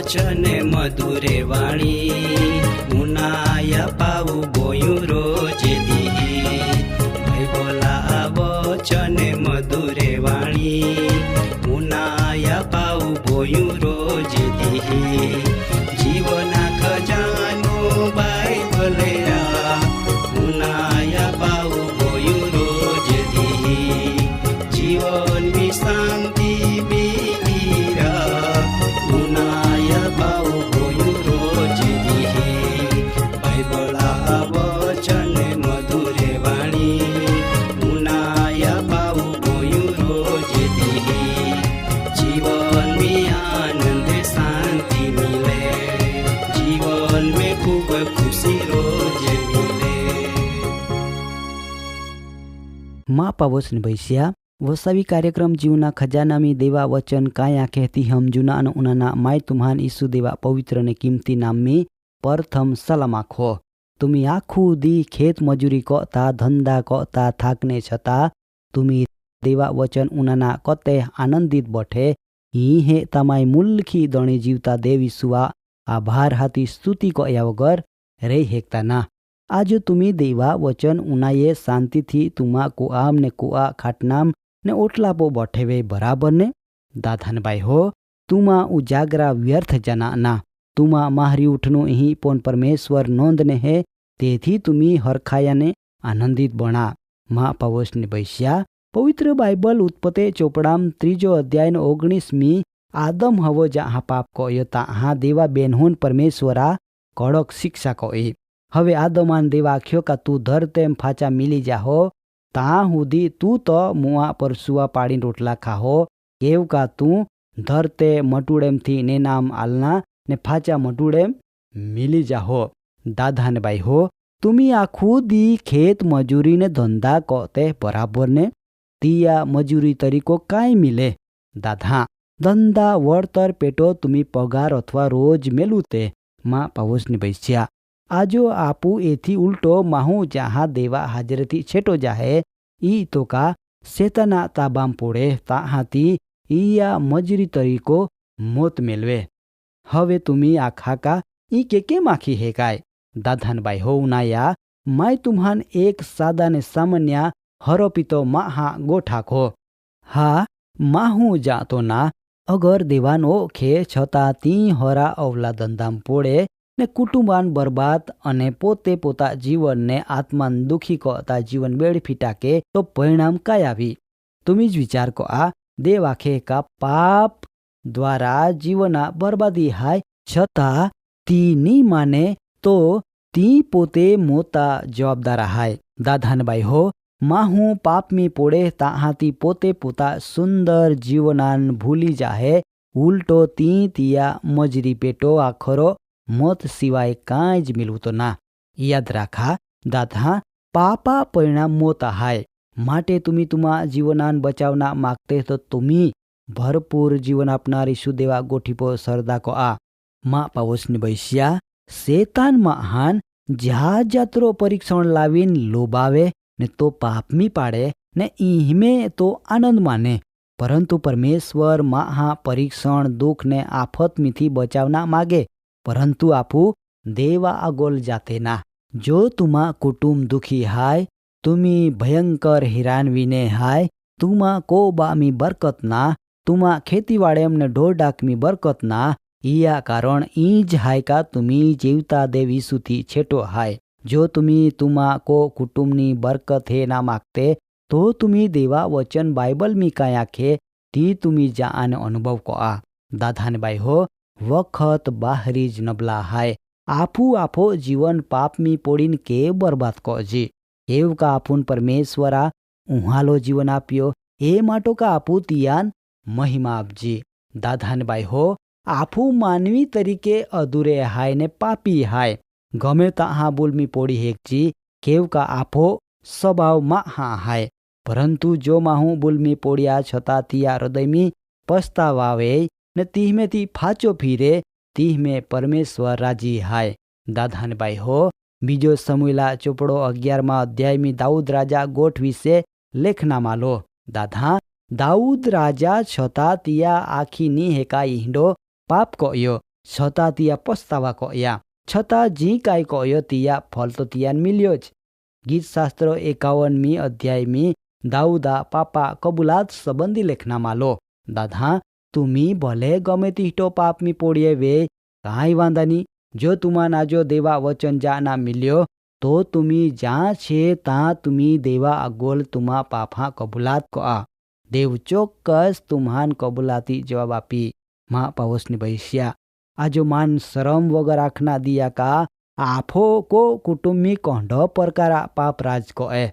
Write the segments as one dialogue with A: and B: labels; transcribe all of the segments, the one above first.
A: વચને મધુરે વાણી ઉનાયા પાવું બોયું રોજે દી ભાઈ બોલા વચને મધુરે વાણી ઉનાયા પાવું બોયું રોજે દી જીવના ખજાનો બાઇબલે ઉનાયા પાવું બોયું રોજે દી જીવનની શાંતિ
B: माँ पावस भैसिया वसावी कार्यक्रम जीवना खजानामी देवा वचन काया कहती हम जुना अन उनाना माय तुम्हान ईसु देवा पवित्र ने किमती नाम में प्रथम सलाम आखो तुम्ही आखू दी खेत मजुरी करता धंदा करता थाकने छता तुम्ही देवा वचन उनाना कते आनंदित बठे ही हे तमाय मुल्खी दणे जीवता देव ईसुआ आभार हाथी स्तुति कया वगर रे हेकता ना आज तुम्ही देवा वचन उनाये शांति थी तुमा कुआम ने कुआ खाटनाम ने ओटलापो बठेवे बराबर ने दाधान भाई हो तुमा उजागरा व्यर्थ जना ना तुमा माहरी उठनो ही पोन परमेश्वर नोंद ने है तेथी तुम्ही हरखाया ने आनंदित बना माँ पावस ने बैस्या पवित्र बाइबल उत्पत्ति चोपड़ाम 3 अध्याय 19 आदम हवो जहाँ पाप कयो हाँ देवा बेनहोन परमेश्वरा कड़क शिक्षा कई हवे आदमान देवा आख्यो का तू धर तेम फाचा मिली जाहो ता हुदी तू तो मुआ पर सुआ पाड़ी रोटला खाहो केव का तू धर ते मटुड़ेम थी ने नाम आलना ने फाचा मटुड़ेम मिली जाहो दादा ने भाई हो तुमी आखू दी खेत मजूरी ने धंधा कहते बराबर ने तिया मजूरी तरीको काई मिले दादा धंधा वळतर पेटो तुमी पगार अथवा रोज मेलुते माँ पावस ने बैस्या आजो आपू एथी उल्टो माहू जहाँ देवा हाजरती छेटो जाहे ई तो का सेतना ताबाम पोड़े ताहाती इया मजूरी तरीको मोत मेलवे हवे तुमी आखा का ई के माखी है काय दाधान बाई हो उनाया माय तुम्हान एक सादा ने सामान्य हरोपितो माहा गोठाखो हा माहू जातो ना अगर देवानो खे छता ती हरा अवला दंदाम पोड़े ने कुटुंबान बर्बाद अने पोते पोता जीवन ने आत्मान दुखी करता जीवन बेड़फी टाके तो परिणाम काय आवी तुम्ही ज विचार को आ देवाखे का पाप द्वारा जीवना बर्बादी हाय छता ती नी माने तो ती पोते मोता जवाबदार हाय दाधान बाई हो माहू पाप में पोड़े ताहाती पोते पोता सुंदर जीवनान भूली जाहे उल्टो ती तिया मजरी पेटो आखरो मत सिवाय कांई ज मिलू तो ना याद राखा दादा पापा परिणाम मोता हाय माटे तुम्ही तुमा जीवनान बचावना मागते तो तुम्ही भरपूर जीवन आपणार ईसु देवा गोठीपो सरदा को आ माँ पावसनी बैस्या शैतान महान जहाज जात्रो परीक्षण लावीन लोबावे ने तो पापमी पाड़े ने इहमे तो आनंद माने परंतु परमेश्वर महा परीक्षण दुख ने आफत मीथी बचावना मागे परंतु आपू देवा अगोल जाते ना जो तुमा कुटुंब दुखी हाय तुमी भयंकर हिरानवीने हाय तुमा को बामी बरकत ना तुमा खेतीवाड़ेम ने ढोर डाकमी बरकत ना इया कारण ईज हाय का तुमी जीवता देव ईसुथी छेटो हाय जो तुमी तुमा को कुटुंबनी बरकत हे ना मागते तो तुमी देवा वचन बाइबल मी काय आखे ती तुमी जान अनुभव को आ दाधान बाई हो वखत बाहरी ज नबला हाय आपू आपो जीवन पाप मी पोड़ीन के बर्बाद को जी एव का आपुन परमेश्वरा उहालो जीवन आप्यो ए माटो का आपू तियान महिमा आपजी। दादान बाई हो आपू मानवी तरीके अधूरे हाय ने पापी हाय। गमे तहा बोलमी पोड़ी हेकजी केव का आपो स्वभाव मा हा हाय। परंतु जो माहू बोलमी पोड़िया छता तिया हृदयमी पछतावावे ने तीह में ती फाचो फिरे तीह में परमेश्वर राजी हाय। दादान बाई हो बीजो समूला चोपड़ो 11 अध्याय में दाऊद राजा गोठ विશે लेखना मालो। दादा दाऊद राजा छता तिया आखी नी हेकाई हिंडो पाप कयो छता तिया पछतावा कया छता जी काई कयो तिया फल तो तियान मिल्योज। गीत शास्त्र 51 अध्याय में दाऊदा पापा कबुलात संबंधी लेखना मालो। दादा तुम्ही भले गमे तिटो पाप मी पोड़िए वे काई वांदानी जो तुम्हा नाजो देवा वचन जाना मिल्यो तो तुम्ही ज्या छे ता तुम्ही देवा अगोल तुम्हा पापा कबुलात कआ। देव चोक्कस तुम्हान कबुलाती जवाब आपी। माँ पावसनी भैस्या आजो मान शरम वगर आखना दिया का आफो को कुटुम्बी कोंढो परकारा पाप राज को ए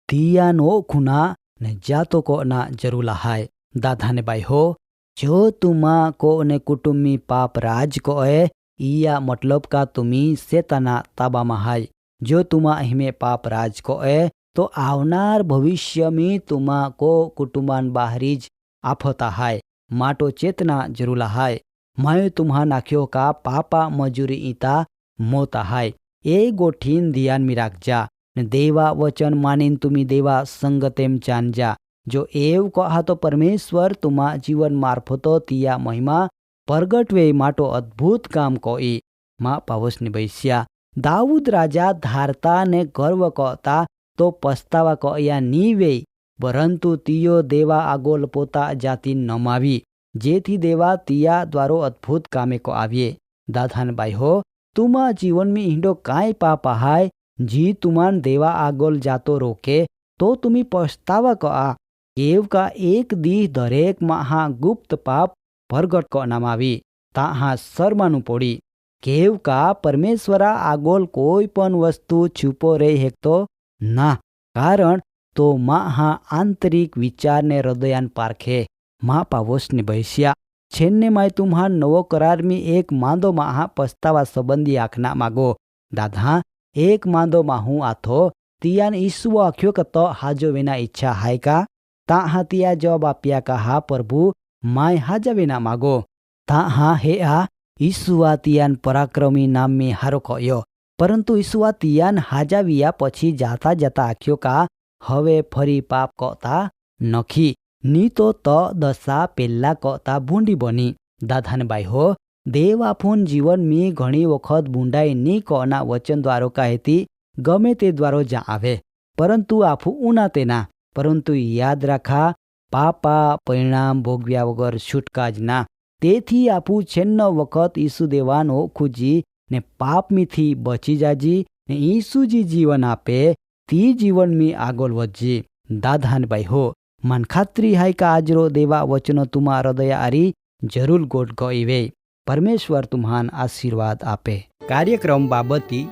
B: तिया नो खुना ने जातो को ना जरूला हाय। दादा ने बाई हो जो तुम्हा को ने कुटुम्बी पाप राज को ए इया मतलब का तुम्ही सेताना ताबा हाय। जो तुम्हा हिमे पाप राज को ए तो आवनार भविष्य में तुम्हा को कुटुंबान बाहरीज आफता हाय। माटो चेतना जरूला हाय। मैं तुम्हा नाख्यो का पापा मजूरी इता मोता हाय। ए गोठीन ध्यान में राख जा देवा वचन मानिन तुम्ही देवा संगतेम चान जा। जो एव कहा तो परमेश्वर तुम्हा जीवन मार्फतो तिया महिमा प्रगट वे माटो अद्भुत काम कोई। माँ पावसनी भैस्या दाऊद राजा धारता ने गर्व कहता तो पछतावा कया नी वे परंतु तियो देवा आगोल पोता जाति नमावी जेथी देवा तिया द्वारो अद्भुत कामे को आविये। दादान बाई हो तुमा जीवन में हिंडो काय पापा हाय जी तुमान देवा आगोल जातो रोके तो तुम्ही पछतावा कआ केव का एक दी दरेक महा गुप्त पाप प्रगट को नमावी ताहा शर्मानु पोड़ी। केव का परमेश्वरा आगोल कोई पण वस्तु छुपो रही है तो ना कारण तो महा आंतरिक विचार ने हृदयान पारखे। माँ पावोसनी भैस्या छेन्ने माय तुम्हा नवो करार में एक मांदो महा पछतावा संबंधी आखना मागो। दादा एक मांदो माहू आथो तियान ईसु आख्यो का तो हाजो विना इच्छा हाय का ताहा तिया जवाब आप्या का हा प्रभु माय हाजा विना मागो ताहा हे आ ईसुआ तियान पराक्रमी नाम में हारो कयो परंतु ईसुआ तियान हाजा विया पछी जाता जाता आख्यो का हवे फरी पाप कहता नखी नी तो दशा पेल्ला कहता भूंडी बनी। दादान बाई हो देव आफून जीवन में घणी वखत भूंडाई नी कहना वचन द्वारो कहेती गमे ते द्वारो जा आवे परंतु आफू उना तेना परंतु याद राखा पापा परिणाम भोगव्या वगर छूटका ज ना। तेथी आपू छेन्नो वखत ईसु देवानो खूजी ने पाप में थी बची जाजी ने ईसु जी जीवन आपे ती जीवन में आगोल वज्जी। दादान बाई हो मन खात्री हाय का आजरो देवा वचनो तुमा हृदय आरी जरूर गोट गईवे। परमेश्वर तुम्हान आशीर्वाद आपे। कार्यक्रम बाबती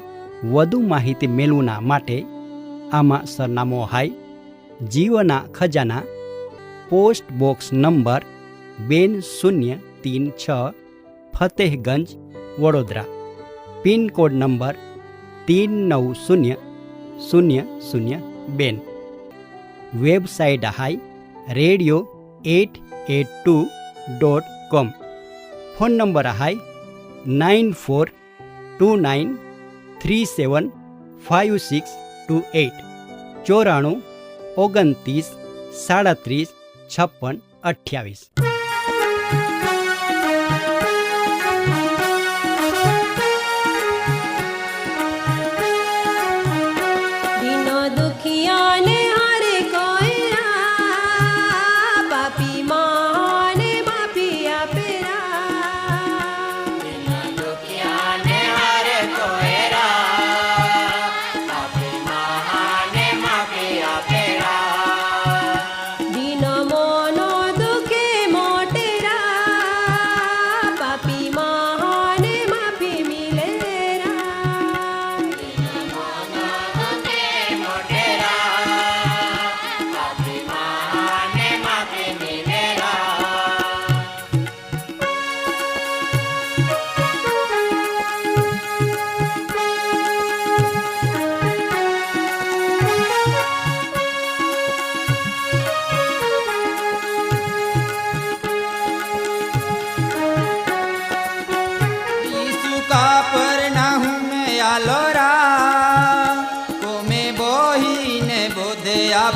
B: વધુ માહિતી મેળવના માટે આમાં સરનામો હાય જીવના ખજાના post box number 2036 Fatehgunj Vadodara pin code number 390002 website હાય radio882.com ફોન નંબર હાય 9429375628 94 29 37 56 28।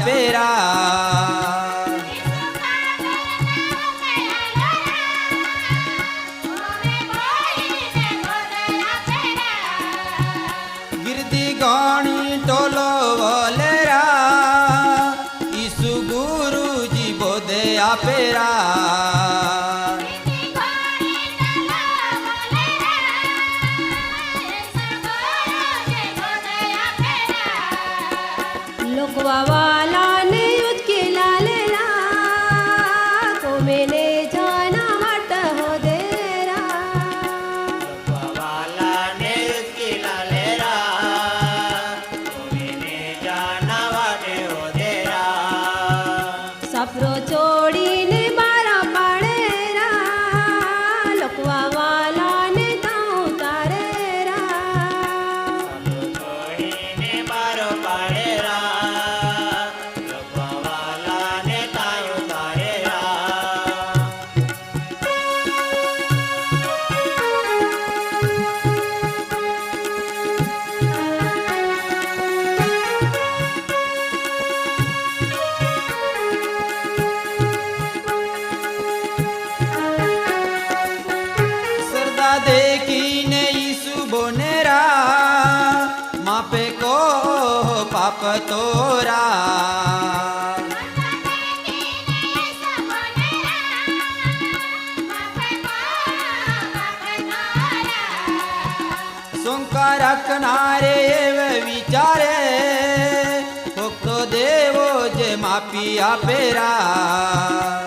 A: આપેરા ગીર્દી ગણી ટોલો વલેરા ઈસુ ગુરુજી બોધે આપેરા
C: લોકવાલા ને ઉચકેલા લેલા તો મેને જાના મટ હો દેરા સપરો છોડીને બારા પાડેરા લોકવાલા ને તાઉ તારેરા
A: સરદા દેખીને ઈસુ બોનેરા માપે કો પાપ તોરા શંકા રાખનારે એવે વિચારે ભક્તો દેવો જે માપી આપેરા